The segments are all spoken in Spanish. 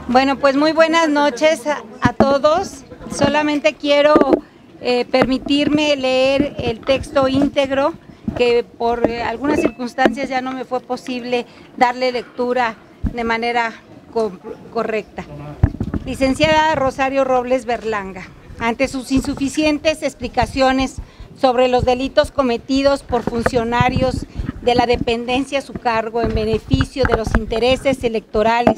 Bueno, pues muy buenas noches a todos. Solamente quiero permitirme leer el texto íntegro, que por algunas circunstancias ya no me fue posible darle lectura de manera correcta. Licenciada Rosario Robles Berlanga, ante sus insuficientes explicaciones sobre los delitos cometidos por funcionarios de la dependencia a su cargo en beneficio de los intereses electorales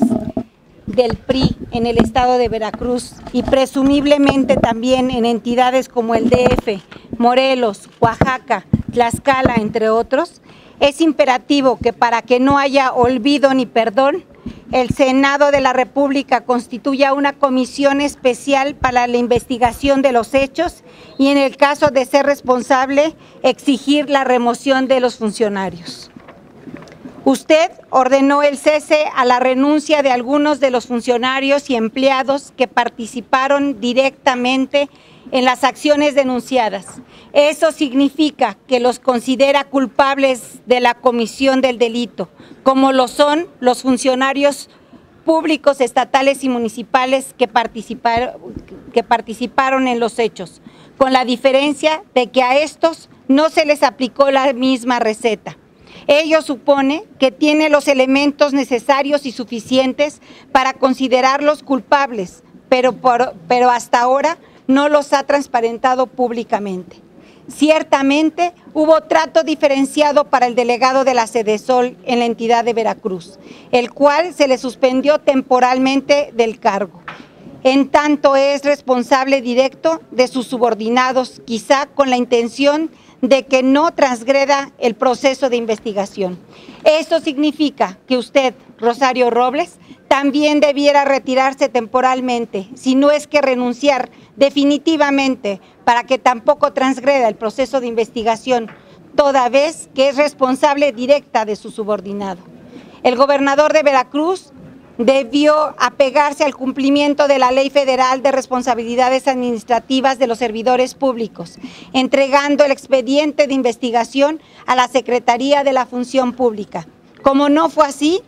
del PRI en el estado de Veracruz y presumiblemente también en entidades como el DF, Morelos, Oaxaca, Tlaxcala, entre otros, es imperativo que para que no haya olvido ni perdón, el Senado de la República constituya una comisión especial para la investigación de los hechos y, en el caso de ser responsable, exigir la remoción de los funcionarios. Usted ordenó el cese a la renuncia de algunos de los funcionarios y empleados que participaron directamente en las acciones denunciadas. Eso significa que los considera culpables de la comisión del delito, como lo son los funcionarios públicos estatales y municipales que participaron en los hechos, con la diferencia de que a estos no se les aplicó la misma receta. Ello supone que tiene los elementos necesarios y suficientes para considerarlos culpables, pero hasta ahora no los ha transparentado públicamente. Ciertamente hubo trato diferenciado para el delegado de la Sedesol en la entidad de Veracruz, el cual se le suspendió temporalmente del cargo. En tanto es responsable directo de sus subordinados, quizá con la intención de que no transgreda el proceso de investigación. Esto significa que usted, Rosario Robles, también debiera retirarse temporalmente, si no es que renunciar definitivamente, para que tampoco transgreda el proceso de investigación, toda vez que es responsable directa de su subordinado. El gobernador de Veracruz debió apegarse al cumplimiento de la Ley Federal de Responsabilidades Administrativas de los Servidores Públicos, entregando el expediente de investigación a la Secretaría de la Función Pública. Como no fue así,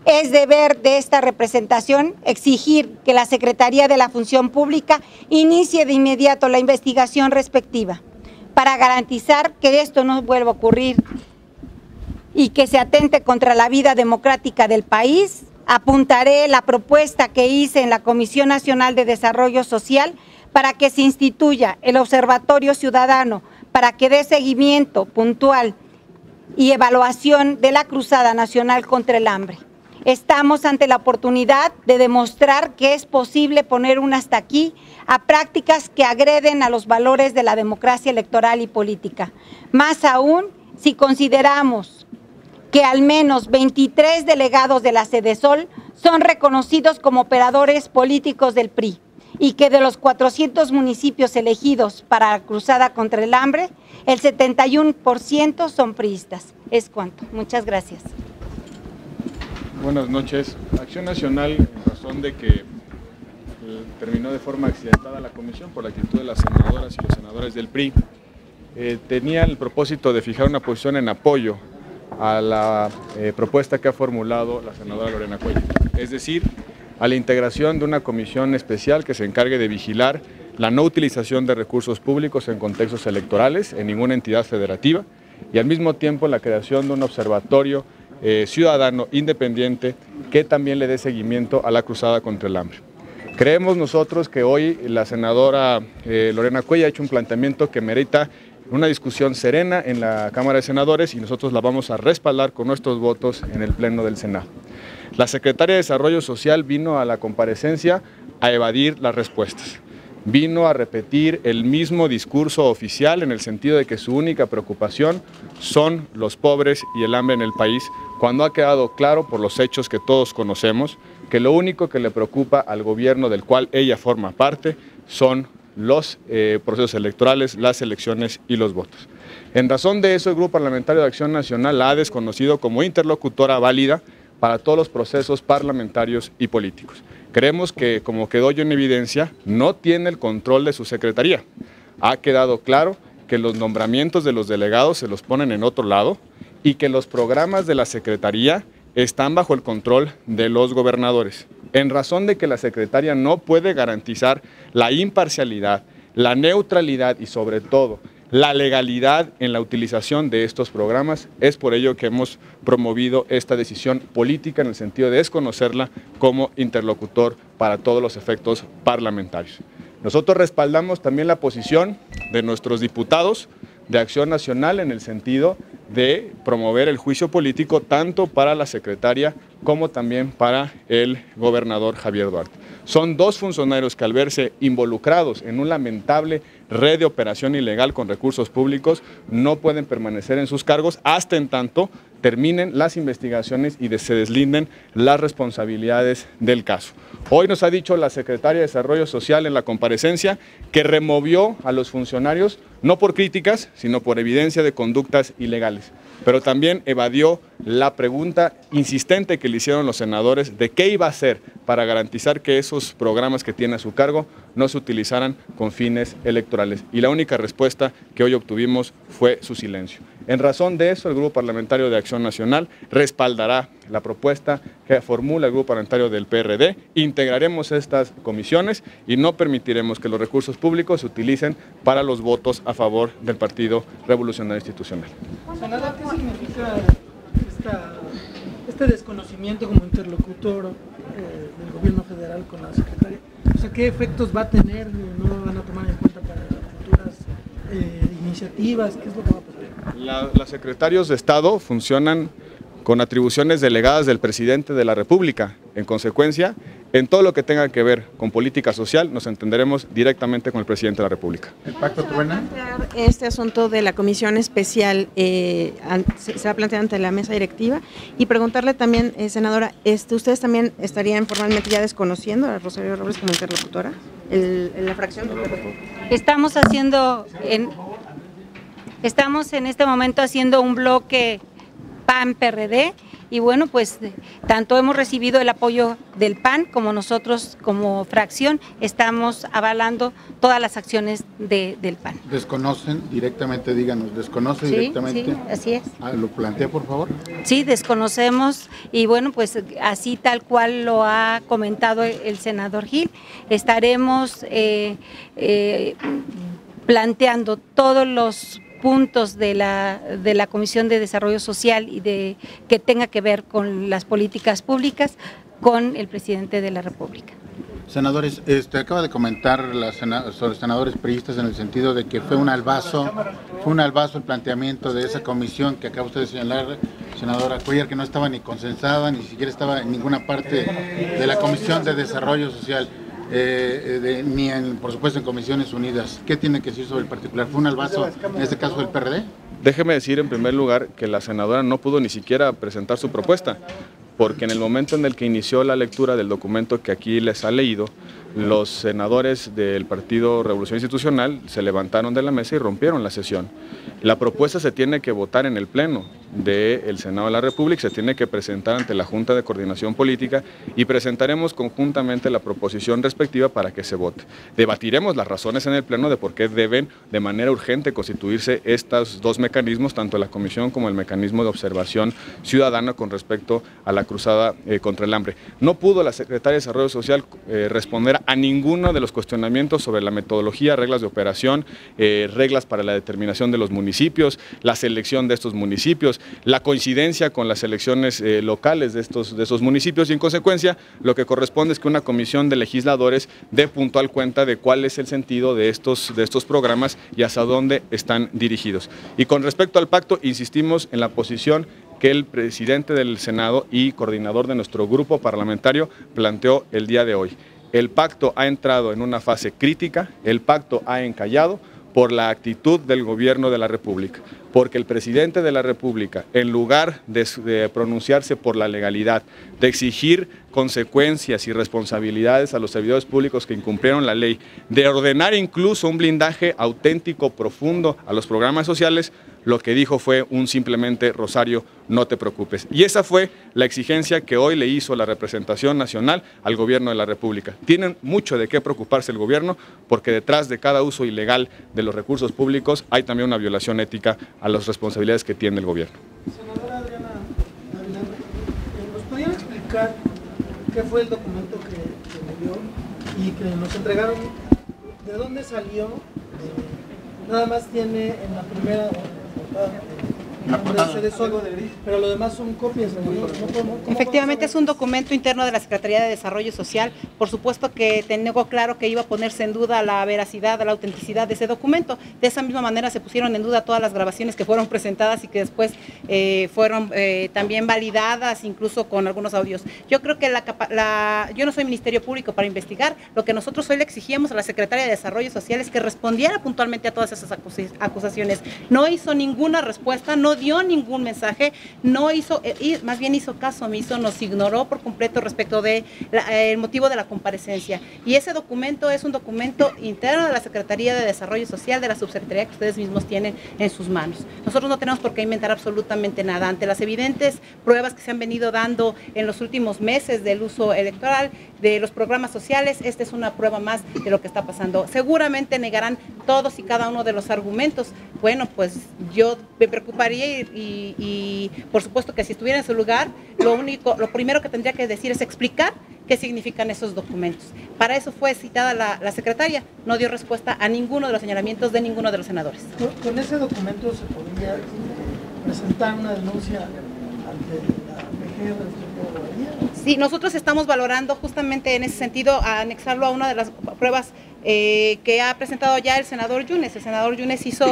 es deber de esta representación exigir que la Secretaría de la Función Pública inicie de inmediato la investigación respectiva, para garantizar que esto no vuelva a ocurrir y que se atente contra la vida democrática del país. Apuntaré la propuesta que hice en la Comisión Nacional de Desarrollo Social para que se instituya el Observatorio Ciudadano, para que dé seguimiento puntual y evaluación de la Cruzada Nacional contra el Hambre. Estamos ante la oportunidad de demostrar que es posible poner un hasta aquí a prácticas que agreden a los valores de la democracia electoral y política. Más aún si consideramos que al menos 23 delegados de la Sedesol son reconocidos como operadores políticos del PRI y que de los 400 municipios elegidos para la Cruzada contra el Hambre, el 71% son priistas. Es cuanto. Muchas gracias. Buenas noches. Acción Nacional, en razón de que terminó de forma accidentada la comisión por la actitud de las senadoras y los senadores del PRI, tenía el propósito de fijar una posición en apoyo a la propuesta que ha formulado la senadora Lorena Cuellar, es decir, a la integración de una comisión especial que se encargue de vigilar la no utilización de recursos públicos en contextos electorales en ninguna entidad federativa y al mismo tiempo la creación de un observatorio ciudadano independiente que también le dé seguimiento a la cruzada contra el hambre. Creemos nosotros que hoy la senadora Lorena Cuellar ha hecho un planteamiento que merita una discusión serena en la Cámara de Senadores y nosotros la vamos a respaldar con nuestros votos en el Pleno del Senado. La secretaria de Desarrollo Social vino a la comparecencia a evadir las respuestas. Vino a repetir el mismo discurso oficial en el sentido de que su única preocupación son los pobres y el hambre en el país, cuando ha quedado claro por los hechos que todos conocemos que lo único que le preocupa al gobierno del cual ella forma parte son los procesos electorales, las elecciones y los votos. En razón de eso, el Grupo Parlamentario de Acción Nacional la ha desconocido como interlocutora válida para todos los procesos parlamentarios y políticos. Creemos que, como quedó yo en evidencia, no tiene el control de su secretaría. Ha quedado claro que los nombramientos de los delegados se los ponen en otro lado y que los programas de la secretaría están bajo el control de los gobernadores. En razón de que la secretaria no puede garantizar la imparcialidad, la neutralidad y sobre todo la legalidad en la utilización de estos programas, es por ello que hemos promovido esta decisión política en el sentido de desconocerla como interlocutor para todos los efectos parlamentarios. Nosotros respaldamos también la posición de nuestros diputados de Acción Nacional en el sentido de promover el juicio político tanto para la secretaria como también para el gobernador Javier Duarte. Son dos funcionarios que al verse involucrados en una lamentable red de operación ilegal con recursos públicos no pueden permanecer en sus cargos hasta en tanto terminen las investigaciones y se deslinden las responsabilidades del caso. Hoy nos ha dicho la secretaria de Desarrollo Social en la comparecencia que removió a los funcionarios no por críticas, sino por evidencia de conductas ilegales, pero también evadió la pregunta insistente que le hicieron los senadores de qué iba a hacer para garantizar que esos programas que tiene a su cargo no se utilizaran con fines electorales. Y la única respuesta que hoy obtuvimos fue su silencio. En razón de eso, el Grupo Parlamentario de Acción Nacional respaldará la propuesta que formula el Grupo Parlamentario del PRD, integraremos estas comisiones y no permitiremos que los recursos públicos se utilicen para los votos a favor del Partido Revolucionario Institucional. Senador, ¿qué significa este desconocimiento como interlocutor del gobierno federal con la secretaria? O sea, ¿qué efectos va a tener? ¿No lo van a tomar en cuenta para futuras iniciativas? ¿Qué es lo que va a pasar? Los secretarios de Estado funcionan con atribuciones delegadas del presidente de la República. En consecuencia, en todo lo que tenga que ver con política social, nos entenderemos directamente con el presidente de la República. ¿El pacto truena? Este asunto de la comisión especial se va a plantear ante la mesa directiva y preguntarle también, senadora, ¿ustedes también estarían formalmente ya desconociendo a Rosario Robles como interlocutora en la fracción del PRD? Estamos en este momento haciendo un bloque PAN-PRD y bueno, pues tanto hemos recibido el apoyo del PAN como nosotros como fracción estamos avalando todas las acciones del PAN. ¿Desconocen directamente? Díganos, ¿desconoce directamente? Sí, así es. ¿Lo plantea, por favor? Sí, desconocemos y bueno, pues así tal cual lo ha comentado el senador Gil, estaremos planteando todos los puntos de la Comisión de Desarrollo Social y que tenga que ver con las políticas públicas con el presidente de la República. Senadores, acaba de comentar los senadores priistas en el sentido de que fue un albazo el planteamiento de esa comisión que acaba usted de señalar, senadora Cuellar, que no estaba ni consensada, ni siquiera estaba en ninguna parte de la Comisión de Desarrollo Social. Por supuesto en Comisiones Unidas. ¿Qué tiene que decir sobre el particular? ¿Fue un albazo en este caso del PRD? Déjeme decir en primer lugar que la senadora no pudo ni siquiera presentar su propuesta, porque en el momento en el que inició la lectura del documento que aquí les ha leído, los senadores del Partido Revolución Institucional se levantaron de la mesa y rompieron la sesión. La propuesta se tiene que votar en el Pleno del Senado de la República, se tiene que presentar ante la Junta de Coordinación Política y presentaremos conjuntamente la proposición respectiva para que se vote. Debatiremos las razones en el Pleno de por qué deben de manera urgente constituirse estos dos mecanismos, tanto la Comisión como el mecanismo de observación ciudadana con respecto a la cruzada contra el hambre. No pudo la Secretaria de Desarrollo Social responder a ninguno de los cuestionamientos sobre la metodología, reglas de operación, reglas para la determinación de los municipios, la selección de estos municipios, la coincidencia con las elecciones locales de esos municipios y en consecuencia lo que corresponde es que una comisión de legisladores dé puntual cuenta de cuál es el sentido de estos programas y hacia dónde están dirigidos. Y con respecto al pacto, insistimos en la posición que el presidente del Senado y coordinador de nuestro grupo parlamentario planteó el día de hoy. El pacto ha entrado en una fase crítica, el pacto ha encallado por la actitud del gobierno de la República, porque el presidente de la República, en lugar de pronunciarse por la legalidad, de exigir consecuencias y responsabilidades a los servidores públicos que incumplieron la ley, de ordenar incluso un blindaje auténtico, profundo a los programas sociales, lo que dijo fue simplemente Rosario, no te preocupes. Y esa fue la exigencia que hoy le hizo la representación nacional al gobierno de la República. Tienen mucho de qué preocuparse el gobierno porque detrás de cada uso ilegal de los recursos públicos hay también una violación ética a las responsabilidades que tiene el gobierno. Senadora Adriana, explicar qué fue el documento que me dio y que nos entregaron, de dónde salió. Nada más tiene en la primera pero lo demás son copias. Efectivamente es un documento interno de la Secretaría de Desarrollo Social. Por supuesto que tengo claro que iba a ponerse en duda la veracidad, la autenticidad de ese documento. De esa misma manera se pusieron en duda todas las grabaciones que fueron presentadas y que después fueron también validadas, incluso con algunos audios. Yo creo que yo no soy Ministerio Público para investigar. Lo que nosotros hoy le exigíamos a la Secretaría de Desarrollo Social es que respondiera puntualmente a todas esas acusaciones. No hizo ninguna respuesta, no dio ningún mensaje, no hizo, más bien hizo caso omiso, nos ignoró por completo respecto de el motivo de la comparecencia. Y ese documento es un documento interno de la Secretaría de Desarrollo Social, de la subsecretaría que ustedes mismos tienen en sus manos. Nosotros no tenemos por qué inventar absolutamente nada. Ante las evidentes pruebas que se han venido dando en los últimos meses del uso electoral, de los programas sociales, esta es una prueba más de lo que está pasando. Seguramente negarán todos y cada uno de los argumentos. Bueno, pues yo me preocuparía y por supuesto que si estuviera en su lugar, lo primero que tendría que decir es explicar qué significan esos documentos. Para eso fue citada la secretaria, no dio respuesta a ninguno de los señalamientos de ninguno de los senadores. ¿Con ese documento se podría presentar una denuncia ante la PG de Sí, nosotros estamos valorando justamente en ese sentido a anexarlo a una de las pruebas que ha presentado ya el senador Yunes. El senador Yunes hizo,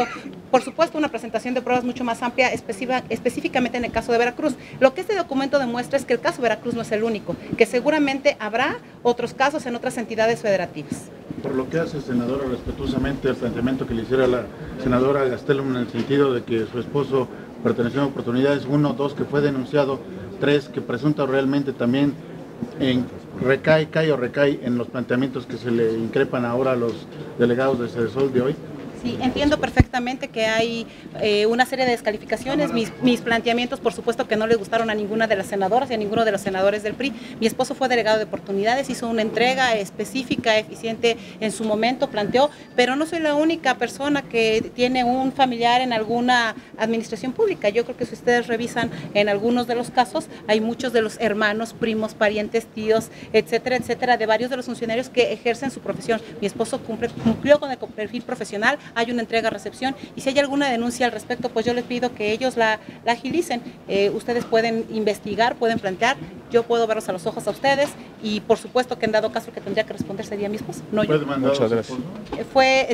por supuesto, una presentación de pruebas mucho más amplia, específicamente en el caso de Veracruz. Lo que este documento demuestra es que el caso Veracruz no es el único, que seguramente habrá otros casos en otras entidades federativas. Por lo que hace, senadora, respetuosamente el planteamiento que le hiciera la senadora Gastelum en el sentido de que su esposo perteneció a Oportunidades, 1, 2, que fue denunciado, 3, que presunta realmente también recae en los planteamientos que se le increpan ahora a los delegados de Cedesol de hoy. Sí, entiendo perfectamente que hay una serie de descalificaciones. Mis planteamientos, por supuesto, que no le gustaron a ninguna de las senadoras y a ninguno de los senadores del PRI. Mi esposo fue delegado de Oportunidades, hizo una entrega específica, eficiente en su momento, planteó, pero no soy la única persona que tiene un familiar en alguna administración pública. Yo creo que si ustedes revisan en algunos de los casos, hay muchos de los hermanos, primos, parientes, tíos, etcétera, etcétera, de varios de los funcionarios que ejercen su profesión. Mi esposo cumplió con el perfil profesional, hay una entrega-recepción y si hay alguna denuncia al respecto, pues yo les pido que ellos la agilicen. Ustedes pueden investigar, pueden plantear, yo puedo verlos a los ojos a ustedes y por supuesto que en dado caso que tendría que responder sería mi esposo, no yo. Muchas gracias.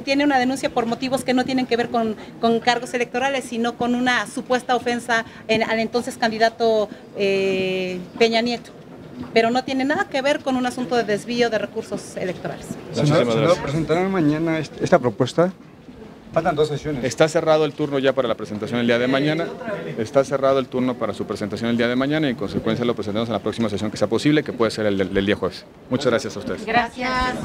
Tiene una denuncia por motivos que no tienen que ver con cargos electorales, sino con una supuesta ofensa al entonces candidato Peña Nieto. Pero no tiene nada que ver con un asunto de desvío de recursos electorales. Senador, ¿presentarán mañana esta propuesta? Faltan 2 sesiones. Está cerrado el turno ya para la presentación el día de mañana. Está cerrado el turno para su presentación el día de mañana y en consecuencia lo presentamos en la próxima sesión que sea posible, que puede ser el del día jueves. Muchas gracias a ustedes. Gracias.